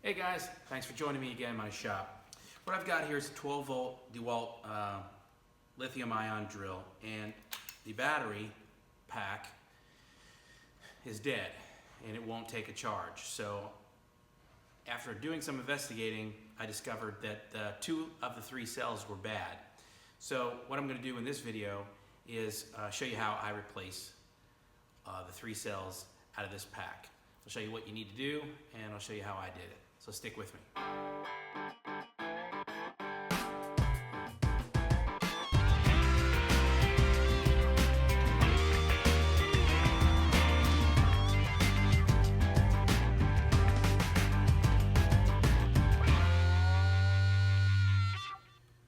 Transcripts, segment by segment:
Hey guys, thanks for joining me again in my shop. What I've got here is a 12 volt Dewalt lithium ion drill, and the battery pack is dead and it won't take a charge. So after doing some investigating, I discovered that 2 of the 3 cells were bad. So what I'm going to do in this video is show you how I replace the 3 cells out of this pack. I'll show you what you need to do, and I'll show you how I did it. So stick with me.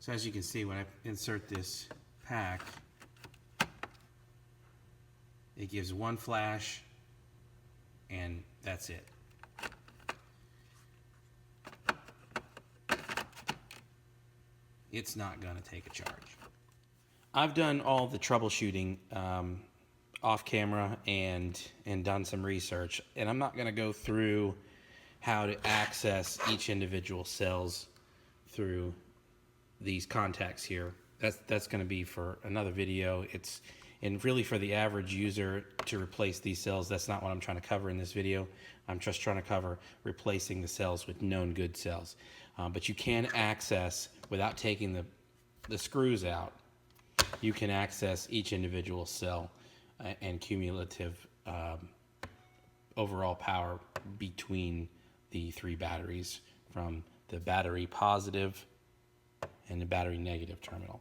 So as you can see, when I insert this pack, it gives 1 flash, and that's it. It's not going to take a charge. I've done all the troubleshooting off camera and done some research, and I'm not going to go through how to access each individual cells through these contacts here. That's going to be for another video. And really for the average user to replace these cells, that's not what I'm trying to cover in this video. I'm just trying to cover replacing the cells with known good cells. But you can access, without taking the screws out, you can access each individual cell and cumulative overall power between the 3 batteries from the battery positive and the battery negative terminal.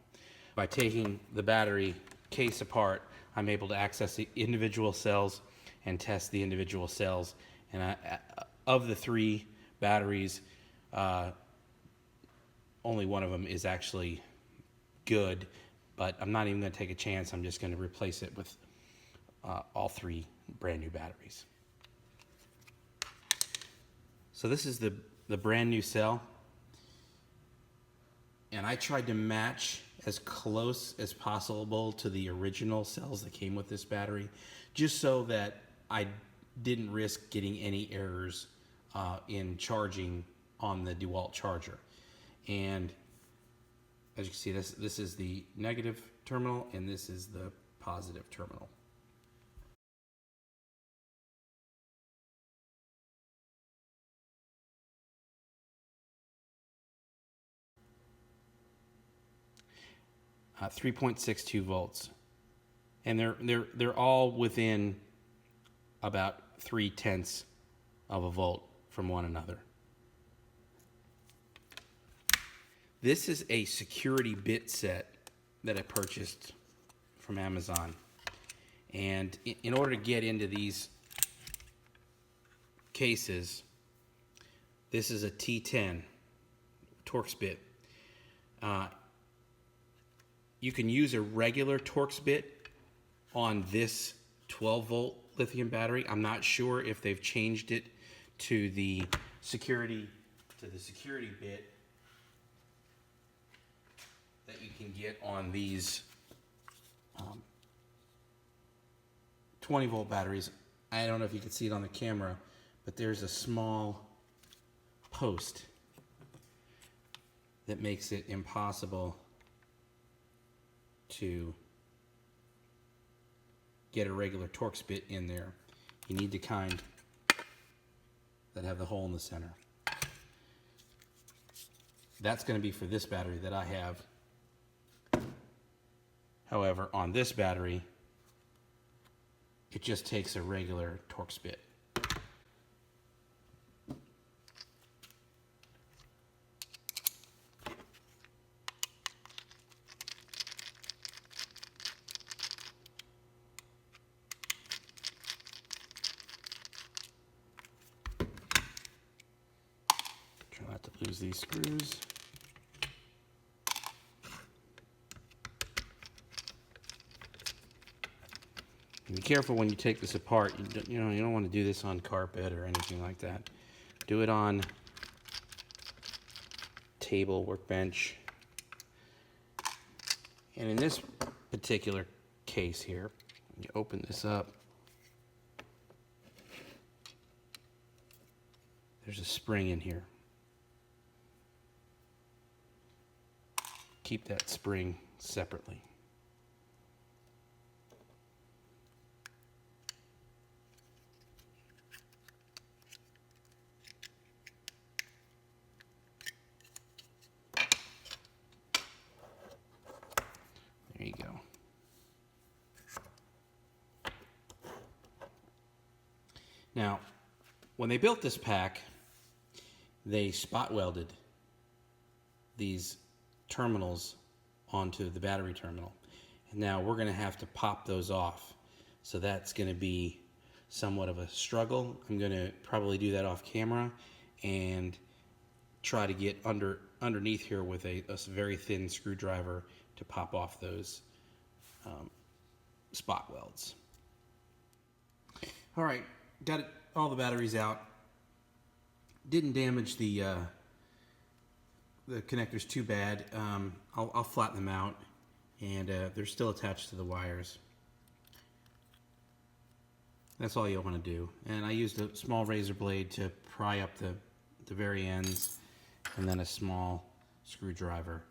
By taking the battery case apart, I'm able to access the individual cells and test the individual cells. And of the 3 batteries, only one of them is actually good, but I'm not even going to take a chance. I'm just going to replace it with all 3 brand new batteries. So this is the brand new cell, and I tried to match as close as possible to the original cells that came with this battery, just so that I didn't risk getting any errors in charging on the Dewalt charger. And as you can see, this is the negative terminal, and this is the positive terminal. Uh, 3.62 volts, and they're all within about 0.3 of a volt from one another. This is a security bit set that I purchased from Amazon, and in order to get into these cases, this is a T10 Torx Bit. You can use a regular Torx Bit on this 12 volt lithium battery. I'm not sure if they've changed it to the security bit that you can get on these 20 volt batteries. I don't know if you can see it on the camera, but there's a small post that makes it impossible to get a regular Torx Bit in there. You need the kind that have the hole in the center. That's going to be for this battery that I have. However, on this battery, it just takes a regular Torx Bit. Try not to lose these screws. Be careful when you take this apart. You don't want to do this on carpet or anything like that. Do it on table, workbench. And in this particular case here, you open this up, there's a spring in here. Keep that spring separately. There you go. Now, when they built this pack, they spot welded these terminals onto the battery terminal. And now we're going to have to pop those off. So that's going to be somewhat of a struggle. I'm going to probably do that off camera and try to get underneath here with a very thin screwdriver to pop off those spot welds. All right, got all the batteries out. Didn't damage the connectors too bad. I'll flatten them out, and they're still attached to the wires. That's all you'll want to do. And I used a small razor blade to pry up the very ends, and then a small screwdriver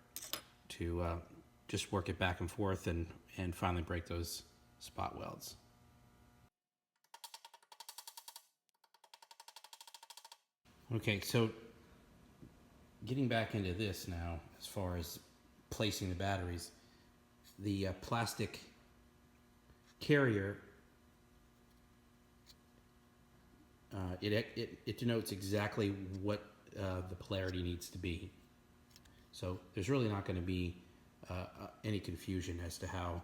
to just work it back and forth and finally break those spot welds. Okay, so getting back into this now, as far as placing the batteries, the plastic carrier, it denotes exactly what the polarity needs to be. So there's really not going to be any confusion as to how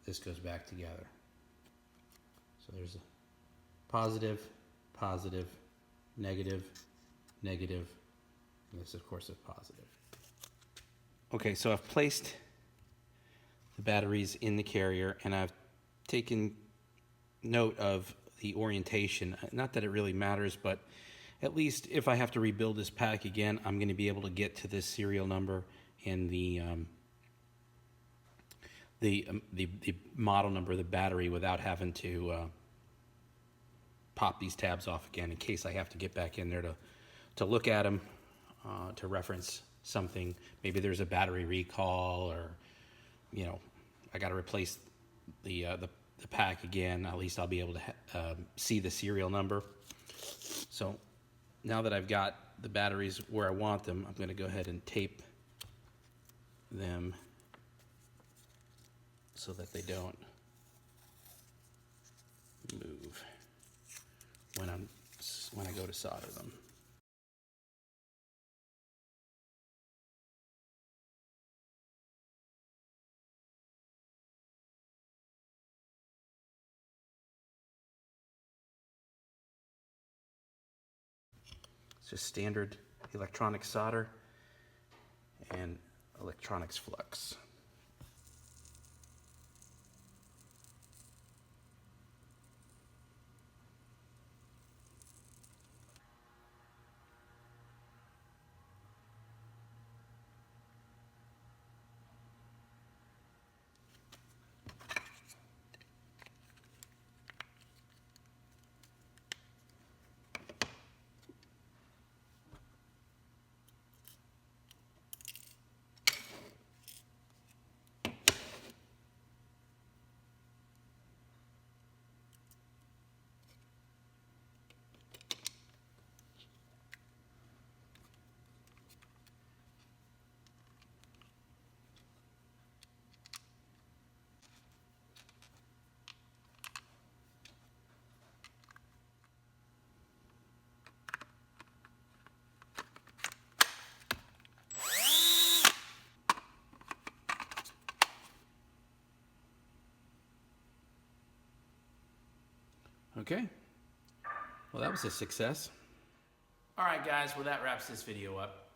this goes back together. So there's a positive, positive, negative, negative, and this of course is positive. Okay, so I've placed the batteries in the carrier and I've taken note of the orientation. Not that it really matters, but at least if I have to rebuild this pack again, I'm going to be able to get to this serial number and the model number of the battery without having to pop these tabs off again in case I have to get back in there to look at them, to reference something. Maybe there's a battery recall, or I got to replace the pack again. At least I'll be able to see the serial number. So now that I've got the batteries where I want them, I'm going to go ahead and tape them so that they don't move when I go to solder them. It's just standard electronic solder and electronics flux. Okay, well that was a success. All right guys, well that wraps this video up.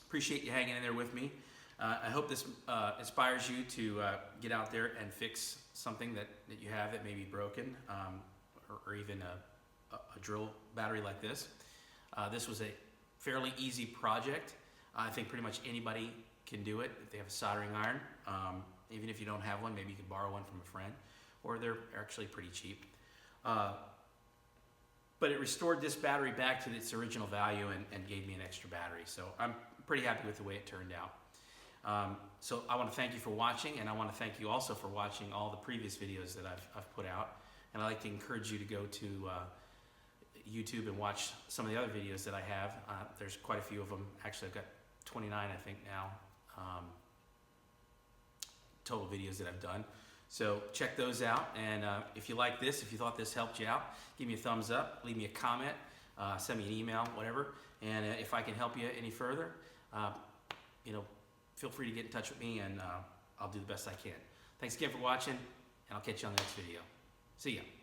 Appreciate you hanging in there with me. I hope this inspires you to get out there and fix something that you have that may be broken, or even a drill battery like this. This was a fairly easy project. I think pretty much anybody can do it if they have a soldering iron. Even if you don't have one, maybe you can borrow one from a friend, or they're actually pretty cheap. but it restored this battery back to its original value and gave me an extra battery. So I'm pretty happy with the way it turned out. So I want to thank you for watching, and I want to thank you also for watching all the previous videos that I've put out. And I'd like to encourage you to go to YouTube and watch some of the other videos that I have. There's quite a few of them. Actually, I've got 29, I think, now, total videos that I've done. So check those out, and if you like this, if you thought this helped you out, give me a thumbs up, leave me a comment, send me an email, whatever. And if I can help you any further, you know, feel free to get in touch with me, and I'll do the best I can. Thanks again for watching, and I'll catch you on the next video. See ya.